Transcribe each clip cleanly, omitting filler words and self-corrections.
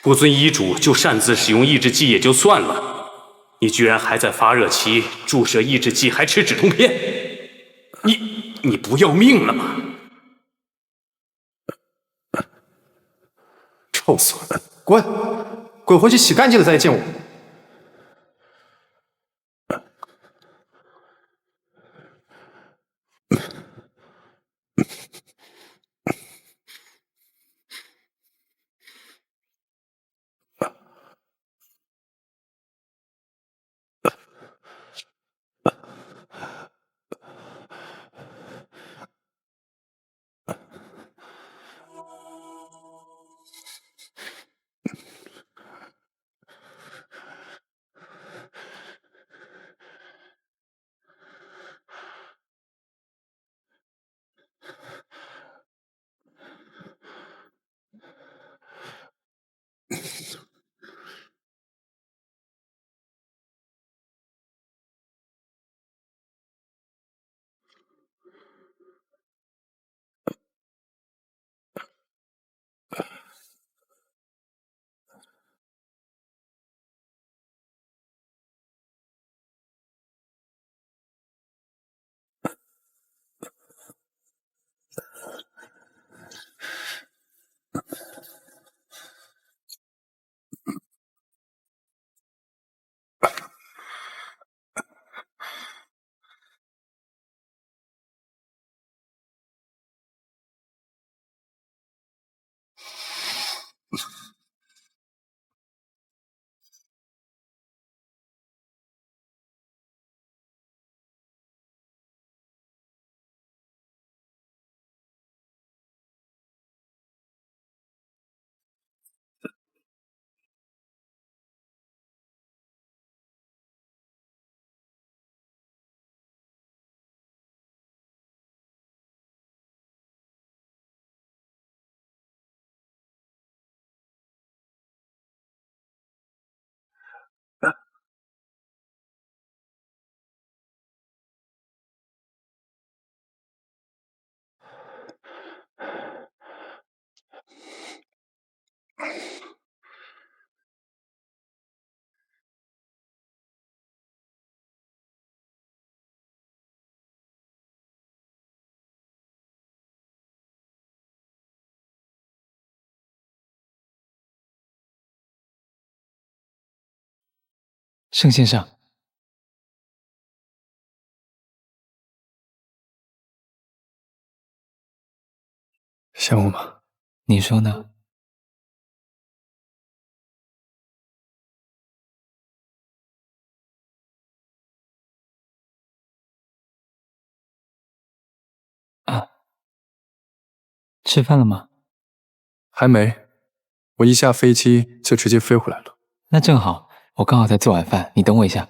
不遵医嘱就擅自使用抑制剂也就算了，你居然还在发热期注射抑制剂，还吃止痛片，你不要命了吗？臭损，滚！滚回去洗干净了再见我。盛先生，想我吗？你说呢？啊，吃饭了吗？还没，我一下飞机就直接飞回来了。那正好，我刚好在做晚饭，你等我一下。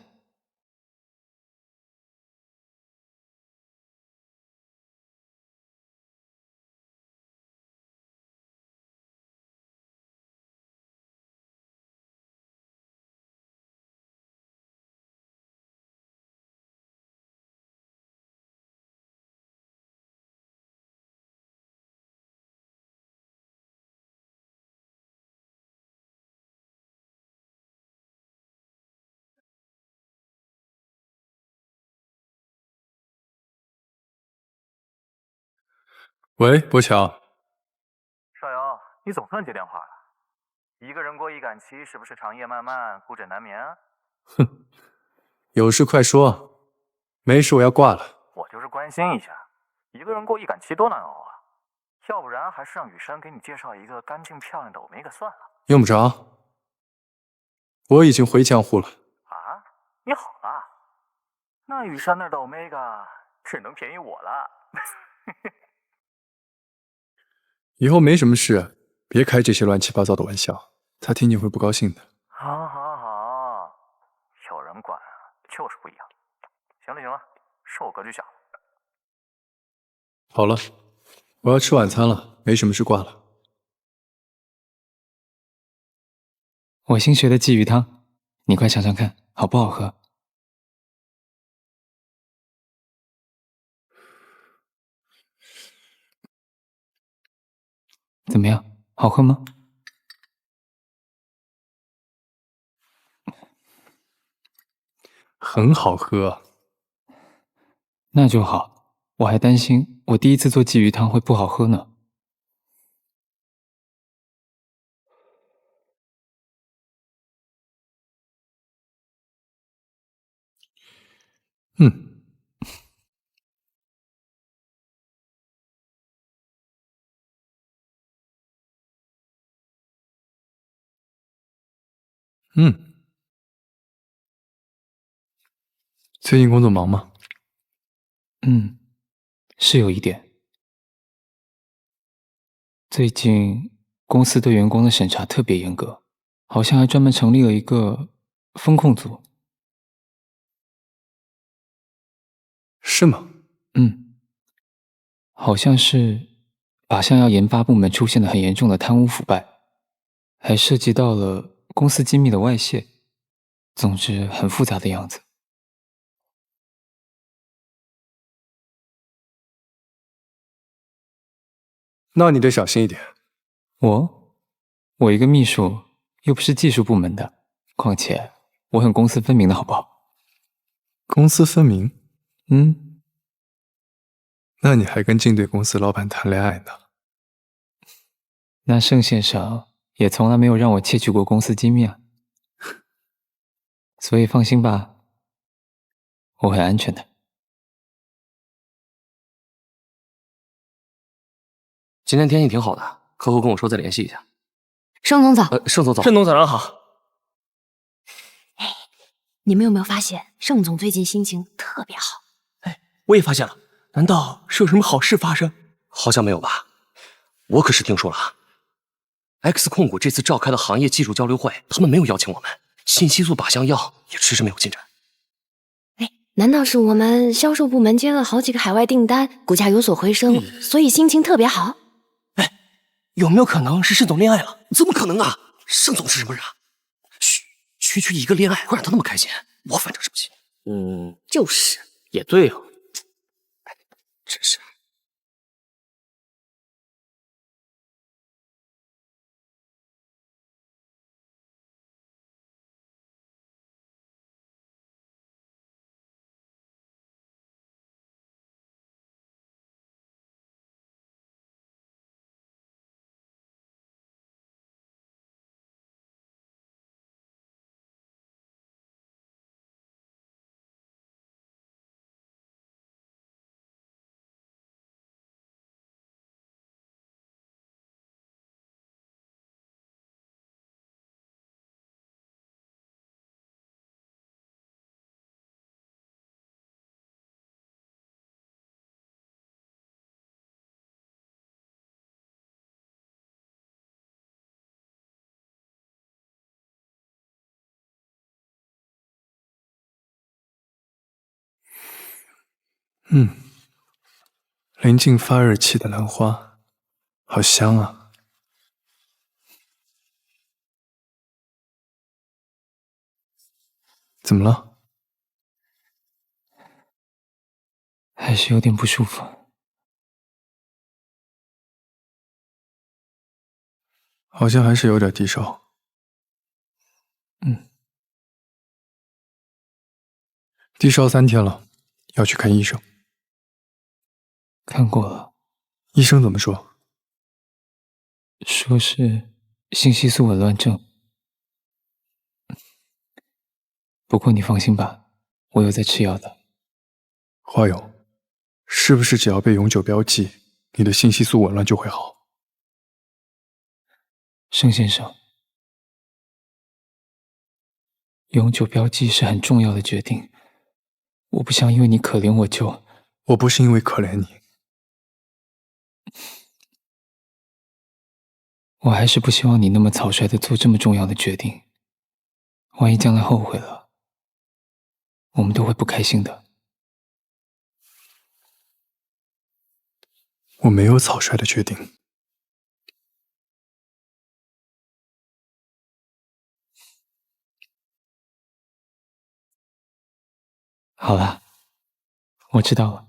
喂，博强，少瑶，你总算接电话了。一个人过易感期，是不是长夜漫漫，孤枕难眠啊？哼，有事快说，没事我要挂了。我就是关心一下，一个人过易感期多难熬啊！要不然还是让雨珊给你介绍一个干净漂亮的欧米伽算了。用不着，我已经回江湖了。啊，你好了？那雨珊那儿的欧米伽只能便宜我了。以后没什么事，别开这些乱七八糟的玩笑，他听见会不高兴的。好，好，好，有人管就是不一样。行了，行了，是我格局小。好了，我要吃晚餐了，没什么事挂了。我新学的鲫鱼汤，你快尝尝看，好不好喝？怎么样，好喝吗？很好喝。那就好，我还担心我第一次做鲫鱼汤会不好喝呢。嗯。嗯。最近工作忙吗？是有一点。最近公司对员工的审查特别严格，好像还专门成立了一个风控组。是吗？好像是靶向药研发部门出现了很严重的贪污腐败，还涉及到了公司机密的外泄。总之很复杂的样子。那你得小心一点。我一个秘书，又不是技术部门的，况且我很公私分明的好不好？公私分明？嗯，那你还跟竞对公司老板谈恋爱呢？那盛先生也从来没有让我窃取过公司机密啊。所以放心吧，我很安全的。今天天气挺好的，客户跟我说再联系一下。盛总早。盛总早。盛总早上好。你们有没有发现盛总最近心情特别好？我也发现了，难道是有什么好事发生？好像没有吧？我可是听说了，X 控股这次召开的行业技术交流会，他们没有邀请我们，信息素靶向药也迟迟没有进展。难道是我们销售部门接了好几个海外订单，股价有所回升，所以心情特别好？有没有可能是盛总恋爱了？怎么可能啊？盛总是什么人啊？区一个恋爱会让他那么开心，我反正是不信。就是也对哦。真是。临近发热期的兰花，好香啊！怎么了？还是有点不舒服。好像还是有点低烧。低烧3天了，要去看医生。看过了。医生怎么说？说是信息素紊乱症。不过你放心吧，我有在吃药的。花友，是不是只要被永久标记，你的信息素紊乱就会好？盛先生，永久标记是很重要的决定，我不想因为你可怜我就……我不是因为可怜你，我还是不希望你那么草率的做这么重要的决定，万一将来后悔了，我们都会不开心的。我没有草率的决定。好了，我知道了。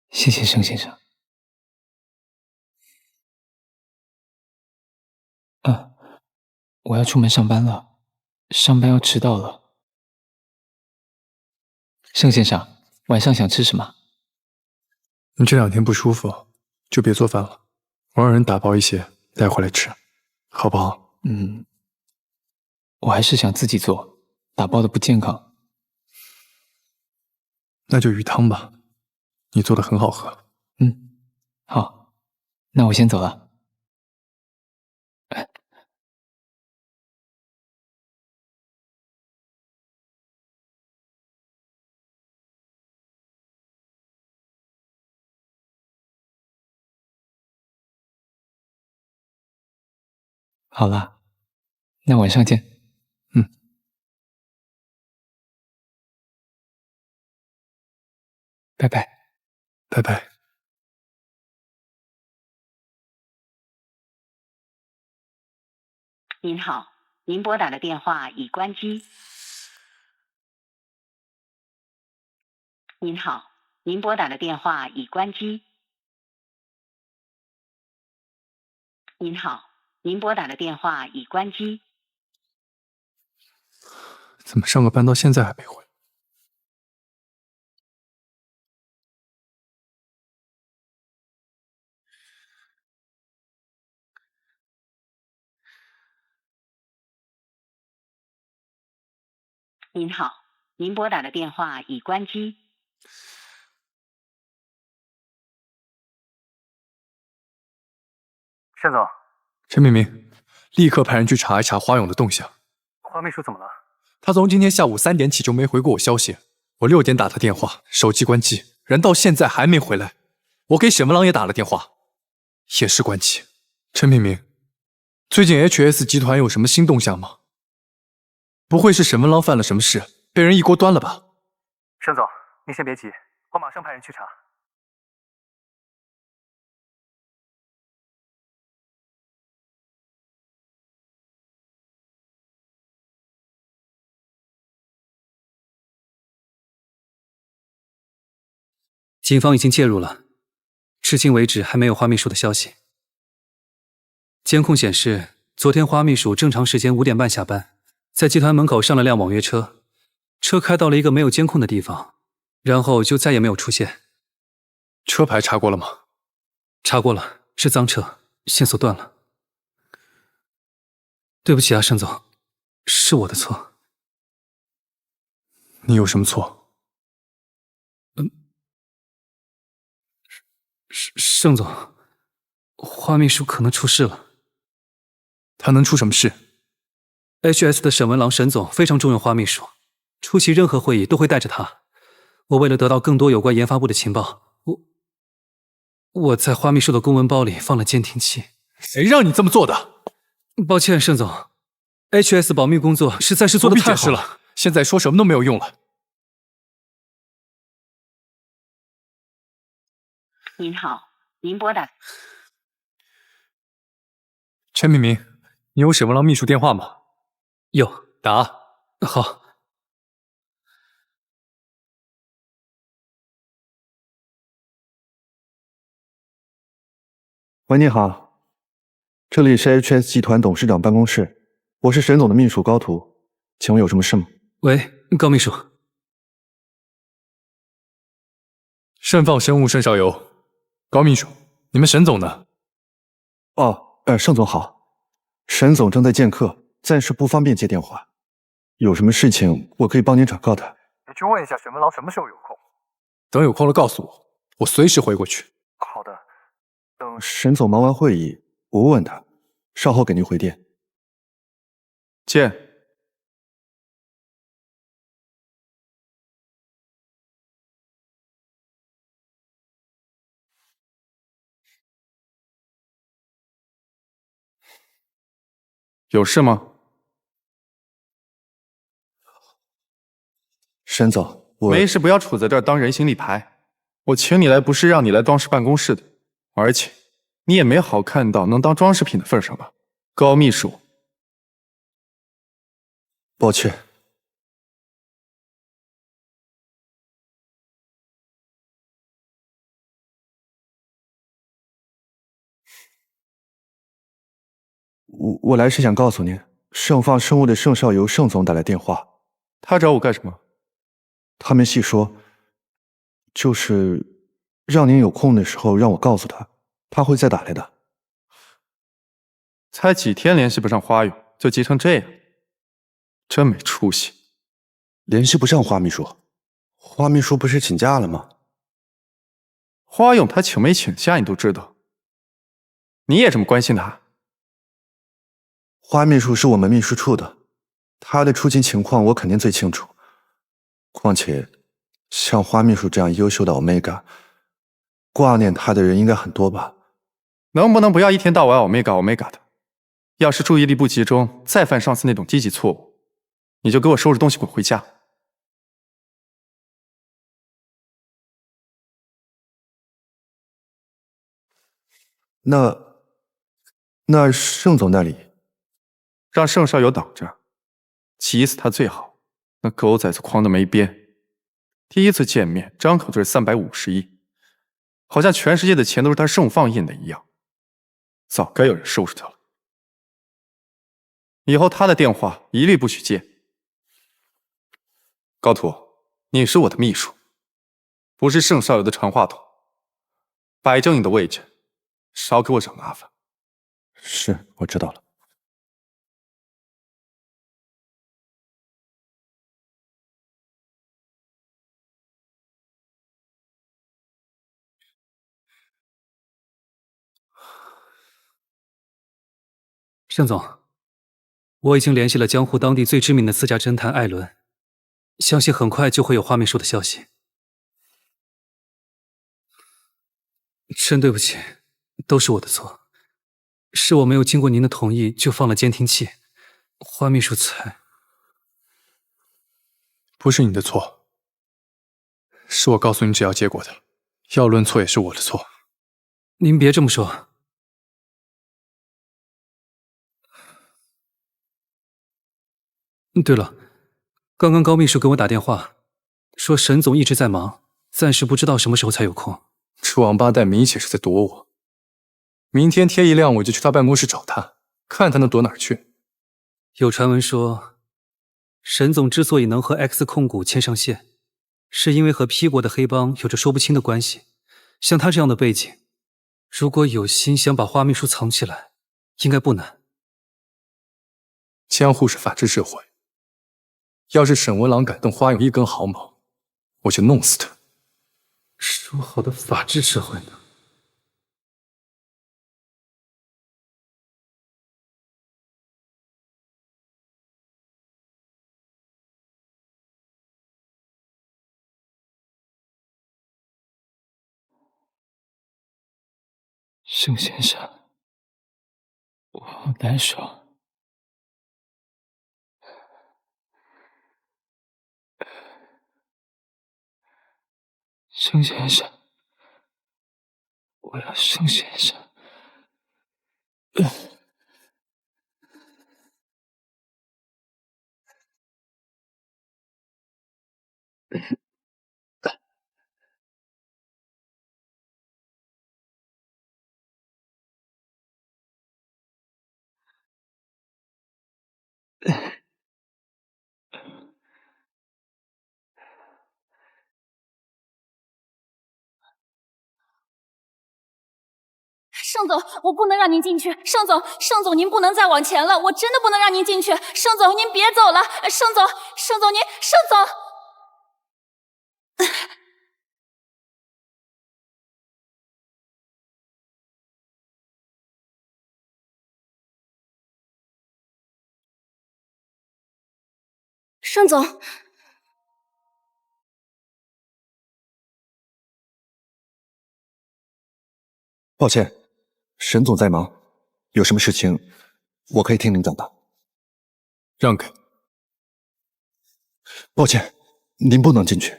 谢谢盛先生。我要出门上班了，上班要迟到了。盛先生，晚上想吃什么？你这2天不舒服，就别做饭了，我让人打包一些带回来吃，好不好？我还是想自己做，打包的不健康。那就鱼汤吧，你做的很好喝。好，那我先走了。好了，那晚上见。拜拜。拜拜。您好，您拨打的电话已关机。您好，您拨打的电话已关机。您好，您拨打的电话已关机。怎么上个班到现在还没回？您好，您拨打的电话已关机。盛总，陈明明，立刻派人去查一查花勇的动向。花秘书怎么了？他从今天下午3点起就没回过我消息，我6点打他电话，手机关机，人到现在还没回来。我给沈文郎也打了电话，也是关机。陈明明，最近 HS 集团有什么新动向吗？不会是沈文郎犯了什么事，被人一锅端了吧？盛总，您先别急，我马上派人去查。警方已经介入了，至今为止还没有花秘书的消息。监控显示，昨天花秘书正常时间5点半下班，在集团门口上了辆网约车，车开到了一个没有监控的地方，然后就再也没有出现。车牌查过了吗？查过了，是赃车，线索断了。对不起啊，盛总，是我的错。你有什么错？盛总，花秘书可能出事了。他能出什么事？ HS 的沈文郎沈总非常重用花秘书，出席任何会议都会带着他。我为了得到更多有关研发部的情报，我在花秘书的公文包里放了监听器。谁让你这么做的？抱歉，盛总 ，HS 保密工作实在是做得太好了。现在说什么都没有用了。您好，您拨打。陈明明，你有沈文郎秘书电话吗？有，打。好。喂，你好，这里是 HS 集团董事长办公室，我是沈总的秘书高图，请问有什么事吗？喂，高秘书。慎放生物，慎少游。高秘书，你们沈总呢？盛总好，沈总正在见客，暂时不方便接电话。有什么事情我可以帮您转告他。你去问一下沈文郎什么时候有空。等有空了告诉我，我随时回过去。好的。等沈总忙完会议，我问问他，稍后给您回电。见。有事吗？沈总，我没事，不要杵在这儿当人形立牌。我请你来不是让你来装饰办公室的，而且你也没好看到能当装饰品的份上吧，高秘书。抱歉。我来是想告诉您，盛放生物的盛少游盛总打来电话，他找我干什么？他没细说，就是让您有空的时候让我告诉他，他会再打来的。才几天联系不上花勇，就急成这样，真没出息。联系不上花秘书，花秘书不是请假了吗？花勇他请没请假你都知道，你也这么关心他？花秘书是我们秘书处的，他的出勤情况我肯定最清楚。况且，像花秘书这样优秀的 Omega， 挂念他的人应该很多吧？能不能不要一天到晚 Omega 的？要是注意力不集中，再犯上次那种低级错误，你就给我收拾东西滚回家。那盛总那里，让盛少游挡着，急死他最好。那狗崽子狂得没边，第一次见面张口就是350亿，好像全世界的钱都是他盛放印的一样，早该有人收拾他了。以后他的电话一律不许接。高图，你是我的秘书，不是盛少游的传话筒，摆正你的位置，少给我惹麻烦。是，我知道了。盛总，我已经联系了江湖当地最知名的私家侦探艾伦，相信很快就会有花秘书的消息。真对不起，都是我的错，是我没有经过您的同意就放了监听器，花秘书才……不是你的错，是我告诉你只要结果的，要论错也是我的错。您别这么说。对了，刚刚高秘书给我打电话，说沈总一直在忙，暂时不知道什么时候才有空。这王八蛋明显是在躲我。明天天一亮我就去他办公室找他，看他能躲哪儿去。有传闻说，沈总之所以能和 X 控股牵上线，是因为和 P 国的黑帮有着说不清的关系。像他这样的背景，如果有心想把花秘书藏起来，应该不难。江湖是法治社会，要是沈文郎敢动花勇一根毫毛，我就弄死他。说好的法治社会呢？盛先生，我好难受。盛先生，我要盛先生。盛总，我不能让您进去。盛总，您不能再往前了，我真的不能让您进去。盛总，您别走了。盛总，您，盛总。盛总，抱歉，沈总在忙，有什么事情我可以听您讲的。让开。抱歉，您不能进去。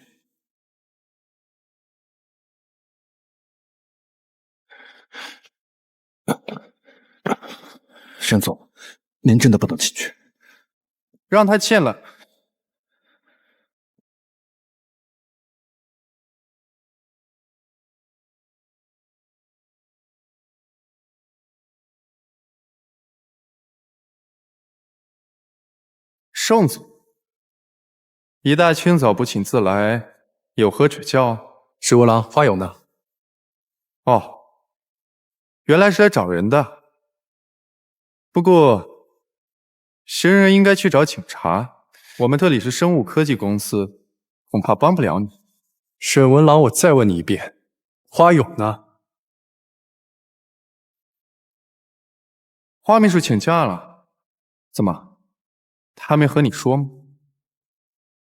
沈总，您真的不能进去。让他进来。盛总，一大清早不请自来，有何指教？十五郎，花勇呢？哦，原来是来找人的。不过，闲人应该去找警察。我们这里是生物科技公司，恐怕帮不了你。沈文郎，我再问你一遍，花勇呢？花秘书请假了，怎么？他没和你说吗？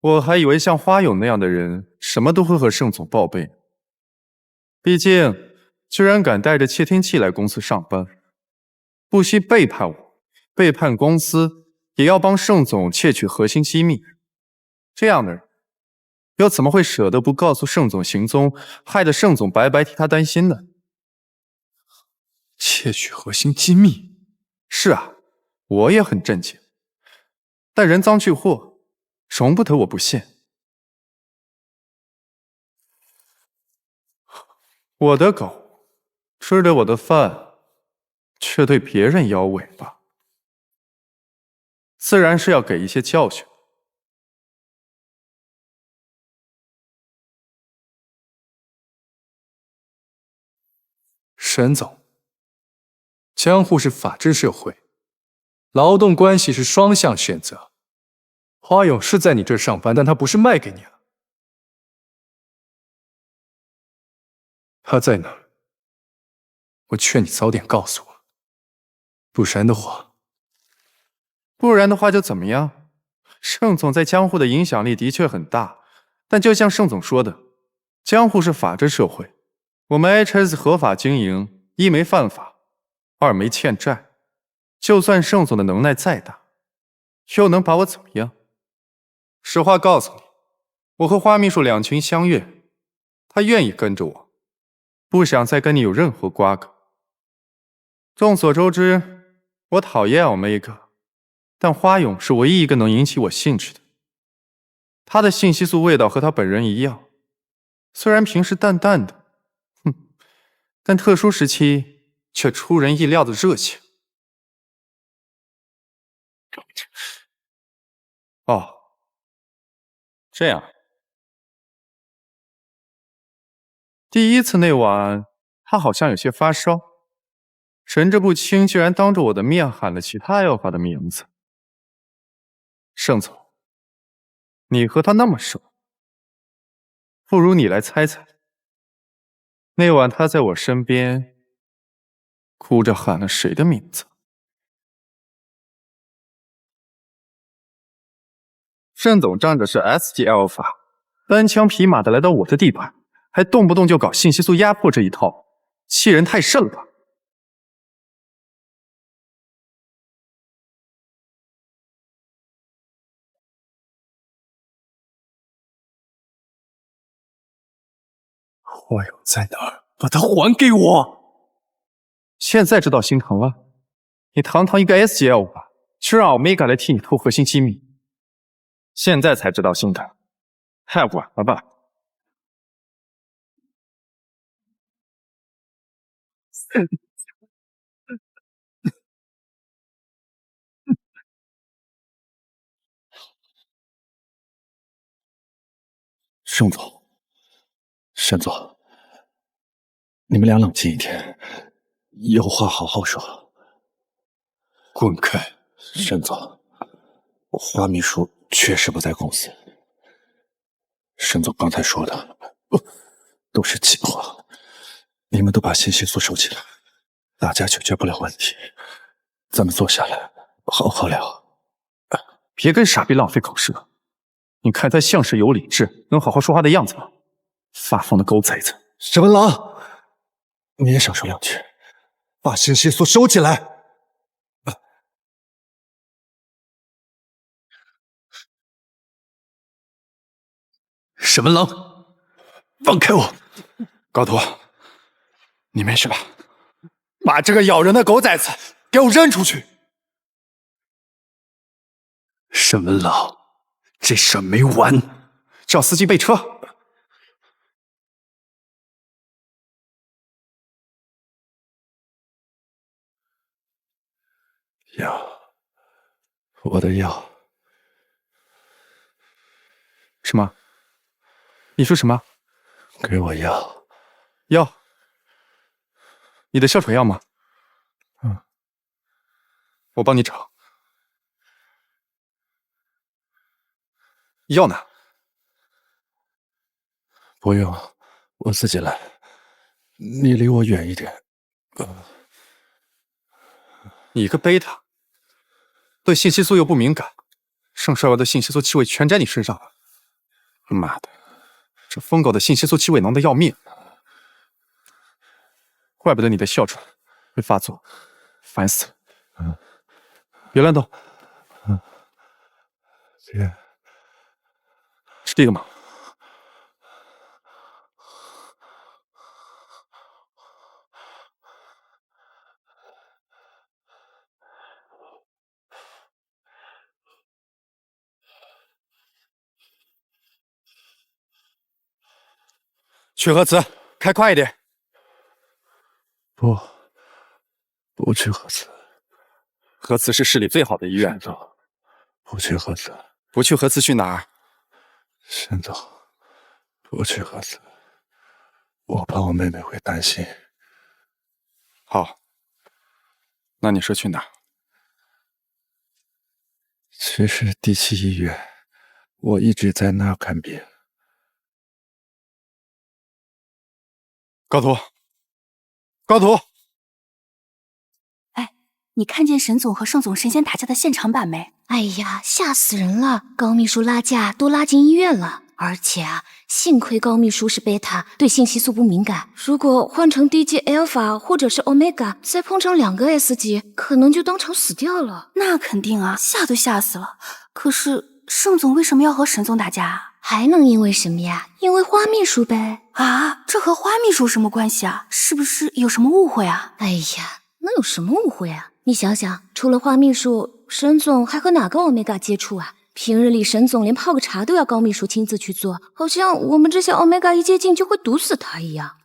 我还以为像花勇那样的人，什么都会和盛总报备。毕竟，居然敢带着窃听器来公司上班，不惜背叛我，背叛公司，也要帮盛总窃取核心机密。这样的人，又怎么会舍得不告诉盛总行踪，害得盛总白白替他担心呢？窃取核心机密？是啊，我也很震惊。但人赃俱获，容不得我不信。我的狗吃着我的饭，却对别人摇尾巴，自然是要给一些教训。沈总，江户是法治社会，劳动关系是双向选择。花勇是在你这儿上班，但他不是卖给你了。他在哪儿？我劝你早点告诉我，不然的话就怎么样？盛总在江户的影响力的确很大，但就像盛总说的，江户是法治社会，我们 HS 合法经营，一没犯法，二没欠债。就算盛总的能耐再大，又能把我怎么样？实话告诉你，我和花秘书两情相悦，他愿意跟着我，不想再跟你有任何瓜葛。众所周知，我讨厌Omega，但花勇是唯一一个能引起我兴趣的。他的信息素味道和他本人一样，虽然平时淡淡的，但特殊时期却出人意料的热情。哦，这样。第一次那晚，他好像有些发烧，神志不清，居然当着我的面喊了其他 Alpha 的名字。盛总，你和他那么熟，不如你来猜猜，那晚他在我身边，哭着喊了谁的名字？盛总仗着是 S 级 Alpha， 单枪匹马的来到我的地盘，还动不动就搞信息素压迫这一套，欺人太甚了吧？花勇在哪儿？把他还给我！现在知道心疼了？你堂堂一个 S 级 Alpha， 却让 Omega 来替你偷核心机密，现在才知道心疼，太晚了吧？盛总，沈总，你们俩冷静一点，有话好好说。滚开！沈总，花秘书确实不在公司。沈总刚才说的都是气话，你们都把信息素收起来，大家解决不了问题，咱们坐下来好好聊。别跟傻逼浪费口舌，你看他像是有理智、能好好说话的样子吗？发疯的狗崽子！沈文郎，你也少说两句，把信息素收起来。沈文郎，放开我！高图，你没事吧？把这个咬人的狗崽子给我扔出去！沈文郎，这事儿没完，叫司机备车。药，我的药什么？你说什么？给我药。药？你的消水药吗？我帮你找。药呢？不用，我自己来。你离我远一点。你个贝塔，对信息素又不敏感，盛少瑶的信息素气味全沾你身上了。妈的，这疯狗的信息素气味浓的要命，怪不得你的哮喘会发作，烦死了。别乱动。别。是这个吗？去核磁，开快一点。不去核磁。核磁是市里最好的医院。沈总，不去核磁。不去核磁去哪儿？沈总，不去核磁。我怕我妹妹会担心。好，那你说去哪儿？去市第7医院，我一直在那儿看病。高图，高图！哎，你看见沈总和盛总神仙打架的现场版没？哎呀，吓死人了！高秘书拉架都拉进医院了，而且啊，幸亏高秘书是贝塔，对信息素不敏感。如果换成 DJ Alpha 或者是 Omega， 再碰上2个 S 级，可能就当场死掉了。那肯定啊，吓都吓死了。可是盛总为什么要和沈总打架啊？还能因为什么呀？因为花秘书呗。啊，这和花秘书什么关系啊？是不是有什么误会啊？哎呀，能有什么误会啊？你想想，除了花秘书，沈总还和哪个欧米伽接触啊？平日里沈总连泡个茶都要高秘书亲自去做，好像我们这些欧米伽一接近就会毒死他一样。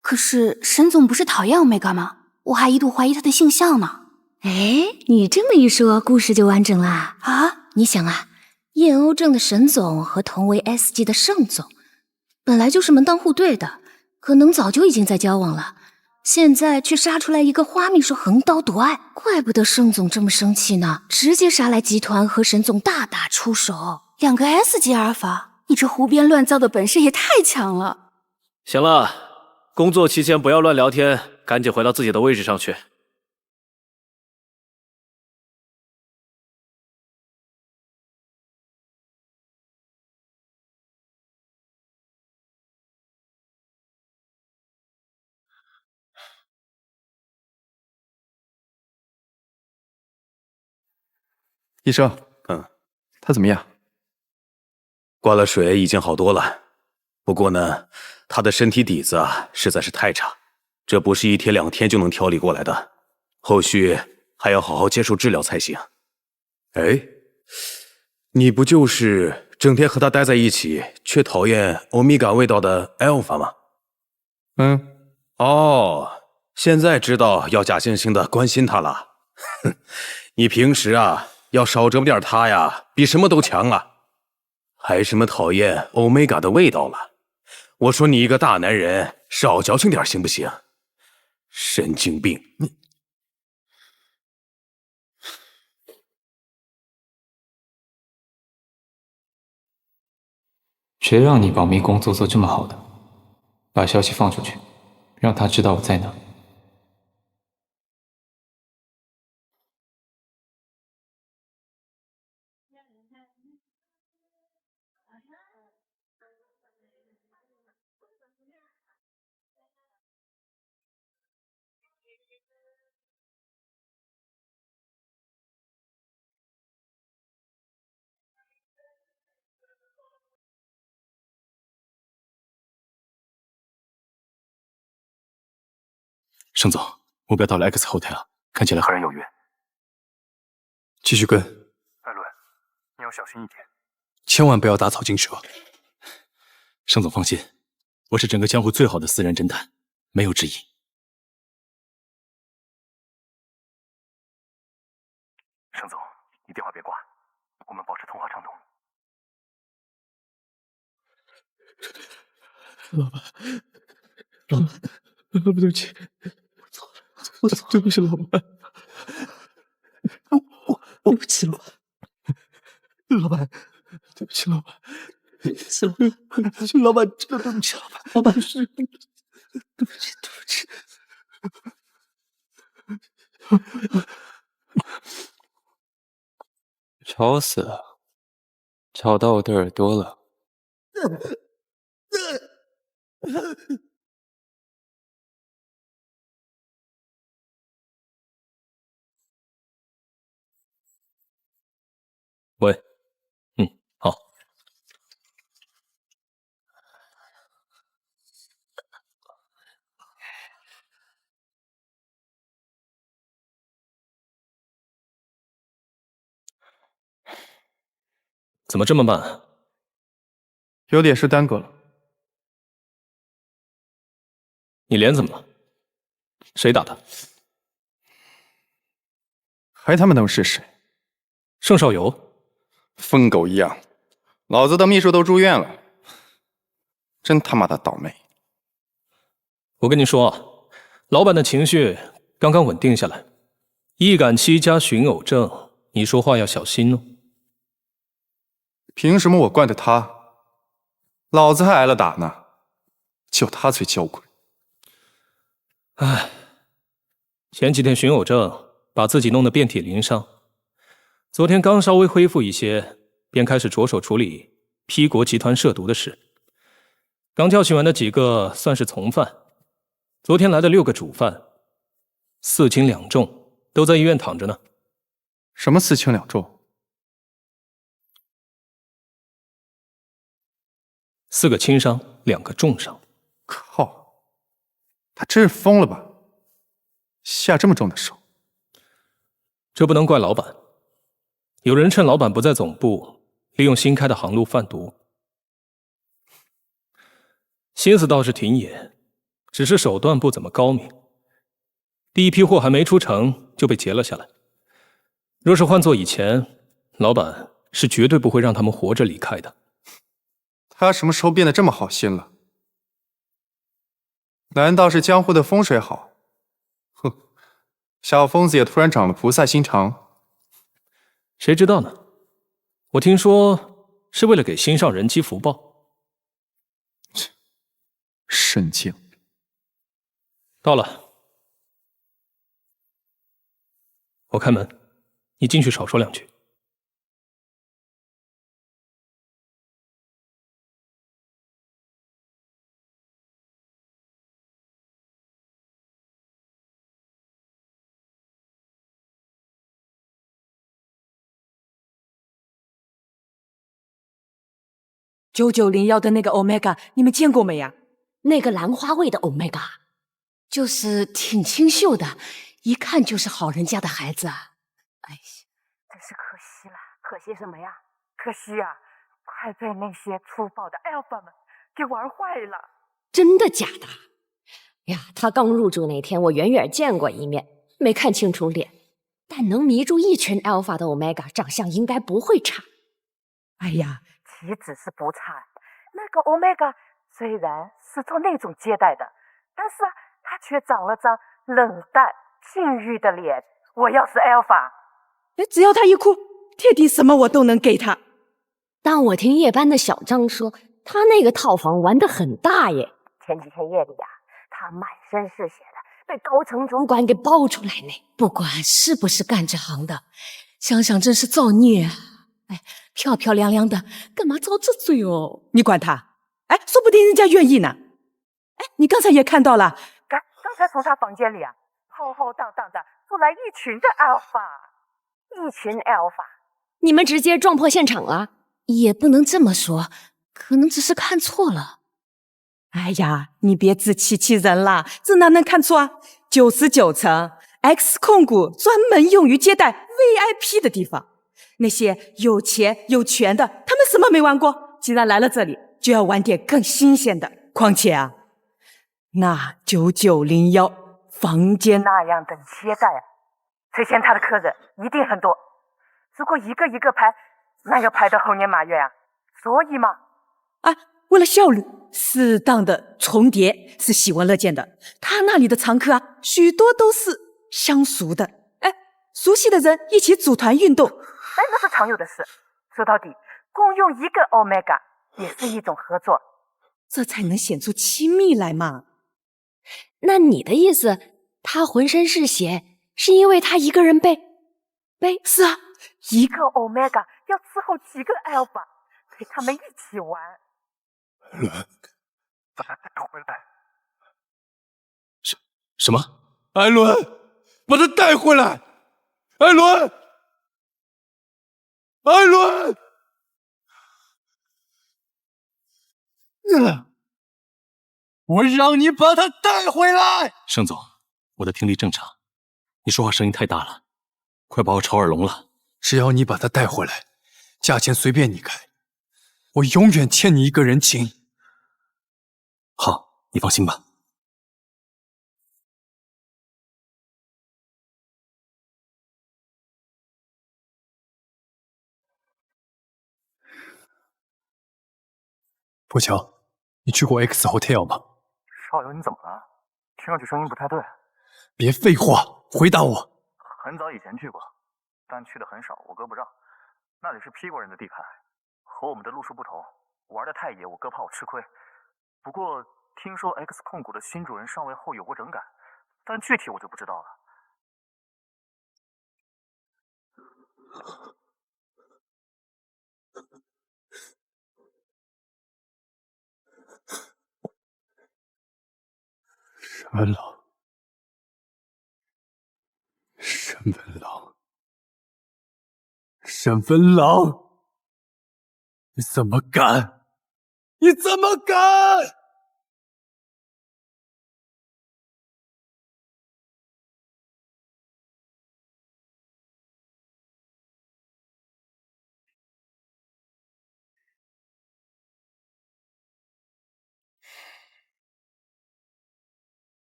可是沈总不是讨厌欧米伽吗？我还一度怀疑他的性向呢。哎，你这么一说，故事就完整啦。啊，你想啊，燕欧症的沈总和同为 S 级的盛总，本来就是门当户对的，可能早就已经在交往了。现在却杀出来一个花秘书横刀夺爱，怪不得盛总这么生气呢，直接杀来集团和沈总大打出手。2个 S 级阿尔法，你这胡编乱造的本事也太强了。行了，工作期间不要乱聊天，赶紧回到自己的位置上去。医生，他怎么样？灌了水已经好多了，不过呢，他的身体底子啊实在是太差，这不是1天2天就能调理过来的，后续还要好好接受治疗才行。哎，你不就是整天和他待在一起，却讨厌欧米伽味道的 Alpha 吗？哦，现在知道要假惺惺的关心他了。哼，你平时啊要少折磨点他呀，比什么都强啊！还什么讨厌欧米伽的味道了？我说你一个大男人，少矫情点行不行？神经病！谁让你保密工作做这么好的？把消息放出去，让他知道我在哪。盛总，目标到了 X Hotel， 看起来和人有约。继续跟，艾伦，你要小心一点，千万不要打草惊蛇。盛总放心，我是整个江湖最好的私人侦探，没有之一。盛总，你电话别挂，我们保持通话畅通。老板，对不起，我错了，对不起，老板，对不起，老板，老板，对不起，老板，对不起，老板，对不起，老板，真的对不起，老板，老板是，对不起，对不起。吵死了，吵到我的耳朵了。喂，好。怎么这么慢？有点事耽搁了。你脸怎么了？谁打的？还他妈能是谁？盛少游，疯狗一样，老子的秘书都住院了，真他妈的倒霉！我跟你说啊，老板的情绪刚刚稳定下来，易感期加寻偶症，你说话要小心哦。凭什么我惯着他？老子还挨了打呢，就他最娇贵。唉，前几天寻偶症把自己弄得遍体鳞伤，昨天刚稍微恢复一些，便开始着手处理P国集团涉毒的事。刚教训完的几个算是从犯，昨天来的6个主犯，4轻2重，都在医院躺着呢。什么4轻2重？4个轻伤，2个重伤。靠，他真是疯了吧？下这么重的手。这不能怪老板，有人趁老板不在总部，利用新开的航路贩毒。心思倒是挺野，只是手段不怎么高明。第一批货还没出城就被截了下来。若是换做以前，老板是绝对不会让他们活着离开的。他什么时候变得这么好心了？难道是江湖的风水好？哼，小疯子也突然长了菩萨心肠。谁知道呢？我听说是为了给心上人积福报。神经。到了，我开门，你进去少说2句。9901的那个 Omega， 你们见过没呀？那个兰花味的 Omega， 就是挺清秀的，一看就是好人家的孩子啊。哎呀，真是可惜了，可惜什么呀？可惜啊，快被那些粗暴的 Alpha 们给玩坏了。真的假的？呀，他刚入住那天，我远远见过一面，没看清楚脸，但能迷住一群 Alpha 的 Omega， 长相应该不会差。哎呀，岂止是不差，那个 Omega 虽然是做那种接待的，但是啊，他却长了张冷淡禁欲的脸。我要是 Alpha， 只要他一哭，铁定什么我都能给他。但我听夜班的小张说，他那个套房玩得很大耶。前几天夜里呀，他满身是血的，被高层主管给抱出来呢。不管是不是干这行的，想想真是造孽啊！哎，漂漂亮亮的，干嘛遭这罪哦？你管他？哎，说不定人家愿意呢。哎，你刚才也看到了，刚才从他房间里啊，浩浩荡荡的出来一群的 Alpha， 一群 Alpha。你们直接撞破现场了？也不能这么说，可能只是看错了。哎呀，你别自欺欺人了，这哪能看错啊？99层 X 控股专门用于接待 VIP 的地方，那些有钱有权的，他们什么没玩过？既然来了这里，就要玩点更新鲜的。况且啊，那9901房间那样的接待啊，最先他的客人一定很多。如果一个一个排，那要排到猴年马月啊。所以嘛，啊，为了效率，适当的重叠是喜闻乐见的。他那里的常客啊，许多都是相熟的，哎，熟悉的人一起组团运动，哎，那是常有的事。说到底，共用一个 Omega 也是一种合作，这才能显出亲密来嘛。那你的意思，他浑身是血，是因为他一个人被？是啊，一个 Omega 要伺候几个 Alpha， 陪他们一起玩。把他带回来。什么？艾伦，把他带回来！艾伦，艾伦！我让你把他带回来！盛总，我的听力正常，你说话声音太大了，快把我吵耳聋了。只要你把他带回来，价钱随便你开，我永远欠你一个人情。好，你放心吧。破桥，你去过 X Hotel 吗？少游，你怎么了？听上去声音不太对。别废话，回答我。很早以前去过，但去的很少，我哥不让。那里是 P 国人的地盘，和我们的路数不同，玩的太野，我哥怕我吃亏。不过听说 X 控股的新主人上位后有过整改，但具体我就不知道了。沈文郎，沈文郎，沈文郎，你怎么敢？你怎么敢？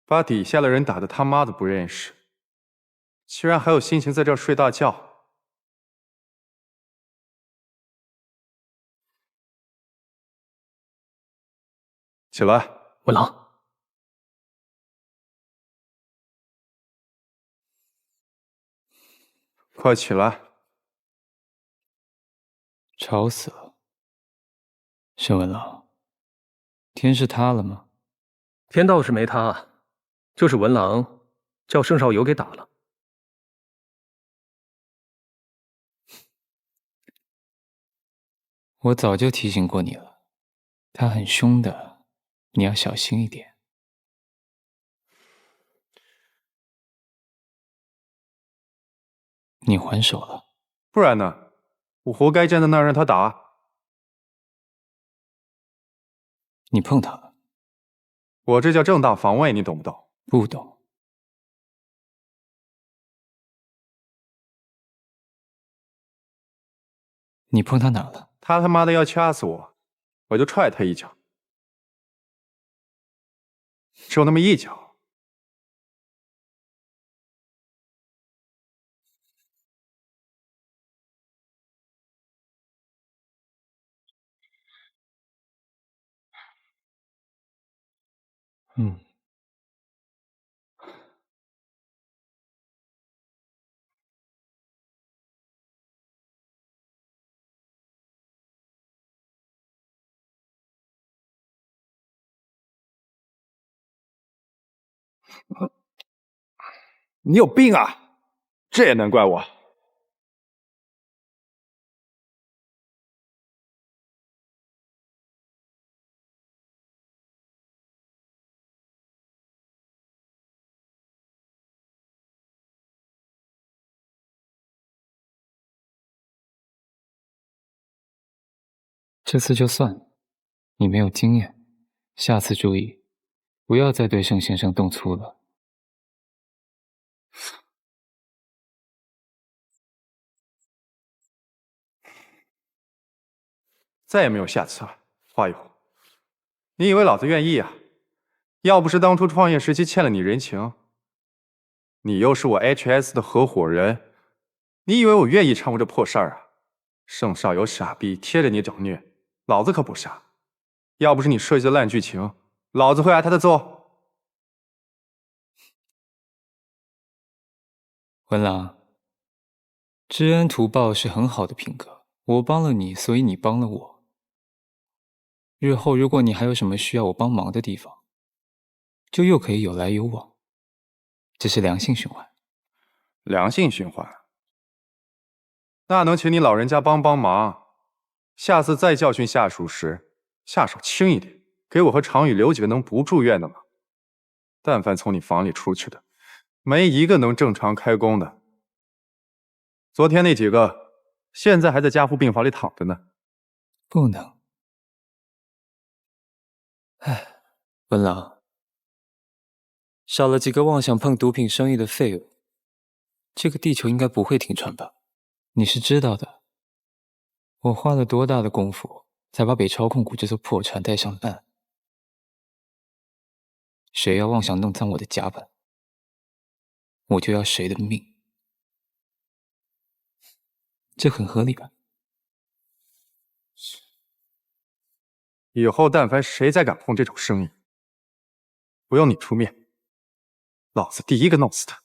把底下的人打得他妈的不认识，居然还有心情在这儿睡大觉。起来，文郎，快起来！吵死了。沈文郎，天是塌了吗？天倒是没塌，就是文郎叫盛少游给打了。我早就提醒过你了，他很凶的，你要小心一点。你还手了？不然呢？我活该站在那儿让他打。你碰他了？我这叫正当防卫，你懂不懂？不懂。你碰他哪了？他他妈的要掐死我，我就踹他一脚，只有那么一脚。你有病啊！这也能怪我？这次就算了，你没有经验，下次注意，不要再对盛先生动粗了。再也没有下次了，花友。你以为老子愿意啊？要不是当初创业时期欠了你人情，你又是我 HS 的合伙人，你以为我愿意掺和这破事儿啊？盛少有傻逼贴着你整虐，老子可不傻。要不是你设计的烂剧情，老子会挨他的揍。文郎，知恩图报是很好的品格，我帮了你，所以你帮了我。日后如果你还有什么需要我帮忙的地方，就又可以有来有往，这是良性循环。良性循环？那能请你老人家帮帮忙？下次再教训下属时，下手轻一点，给我和常宇留几个能不住院的嘛。但凡从你房里出去的，没一个能正常开工的。昨天那几个，现在还在加护病房里躺着呢。不能。唉，文郎，少了几个妄想碰毒品生意的废物，这个地球应该不会停船吧？你是知道的，我花了多大的功夫才把北超控股这艘破船带上岸。谁要妄想弄脏我的甲板，我就要谁的命。这很合理吧？以后但凡谁再敢碰这种生意，不用你出面，老子第一个弄死他。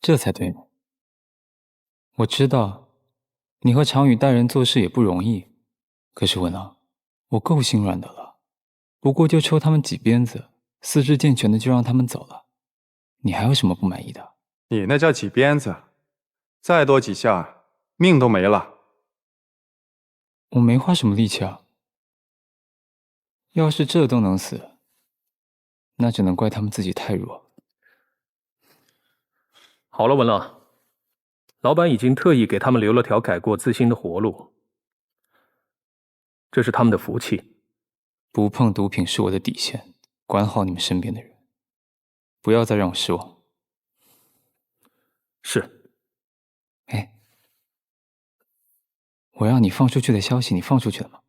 这才对呢。我知道你和常宇带人做事也不容易，可是文郎，我够心软的了，不过就抽他们几鞭子，四肢健全的就让他们走了。你还有什么不满意的？你那叫几鞭子，再多几下，命都没了。我没花什么力气啊。要是这都能死，那只能怪他们自己太弱。好了，文郎，老板已经特意给他们留了条改过自新的活路，这是他们的福气。不碰毒品是我的底线，管好你们身边的人，不要再让我失望。是。哎，我让你放出去的消息，你放出去了吗？